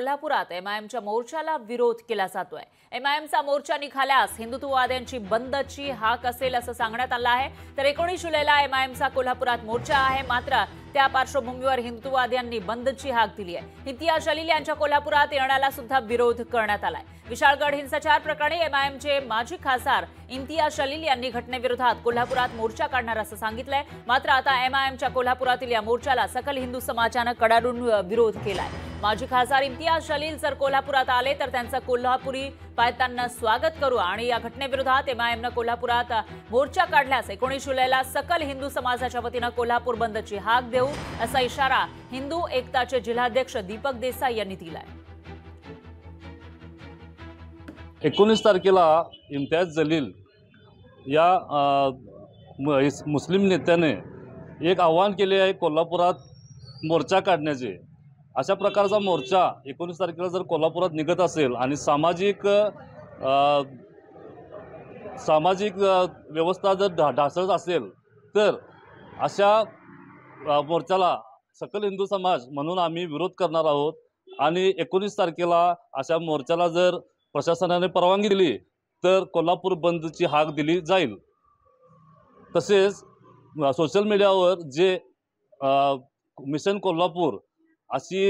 कोल्हापुरात एमआयएमच्या मोर्चाला विरोध केला जातोय। एमआयएमचा मोर्चा निघाल्यास हिंदुत्ववाद्यांची बंदची हाक असेल असं सांगण्यात आलं आहे। तर 19 जुलैला एमआयएमचा कोल्हापुरात मोर्चा आहे, मात्र त्या पार्श्वभूमीवर हिंदुत्ववाद्यांनी बंदची हाक दिली आहे। इम्तियाज जलील यांच्या कोल्हापुरात येण्याला सुद्धा विरोध करण्यात आलाय। विशाळगड हिंसाचार प्रकरणी एमआयएमचे माजी खासदार इम्तियाज जलील यांनी घटनेविरोधात कोल्हापुरात मोर्चा काढणार असं सांगितलंय। मात्र आता एमआयएमच्या कोल्हापुरातील या मोर्चाला सकल हिंदू समाजानं कडाडून विरोध केलाय। माजी खासदार इम्तियाज जलील जर कोल्हापुरात आले तर त्यांचं कोल्हापुरी पायतांना स्वागत करू आणि या घटनेविरोधात एमआयएमनं कोल्हापुरात मोर्चा काढल्यास 19 जुलैला सकल हिंदू समाजाच्या वतीनं कोल्हापूर बंदची हाक देऊ असा इशारा हिंदू एकताचे जिल्हाध्यक्ष दीपक देसाई यांनी दिलाय। 19 तारखेला इम्तियाज जलील या मुस्लिम नेत्याने एक आवाहन केले आहे कोल्हापुरात मोर्चा काढण्याचे। अशा प्रकारचा मोर्चा 19 तारखेला जर कोल्हापुरात निघत असेल आणि सामाजिक व्यवस्था जर ढासळत असेल तर अशा मोर्चाला सकल हिंदू समाज म्हणून आम्ही विरोध करणार आहोत। आणि 19 तारखेला अशा मोर्चाला जर प्रशासनाने परवानगी दिली तर कोल्हापूर बंदची हाक दिली जाईल। तसेच सोशल मीडियावर जे मिशन कोल्हापूर अशी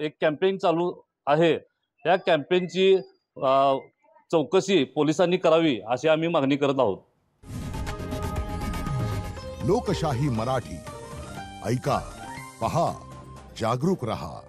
एक कॅम्पेन चालू आहे, या कॅम्पेनची चौकशी पोलिसांनी करावी अशी आम्ही मागणी करत आहोत। लोकशाही मराठी ऐका, पहा, जागरूक रहा।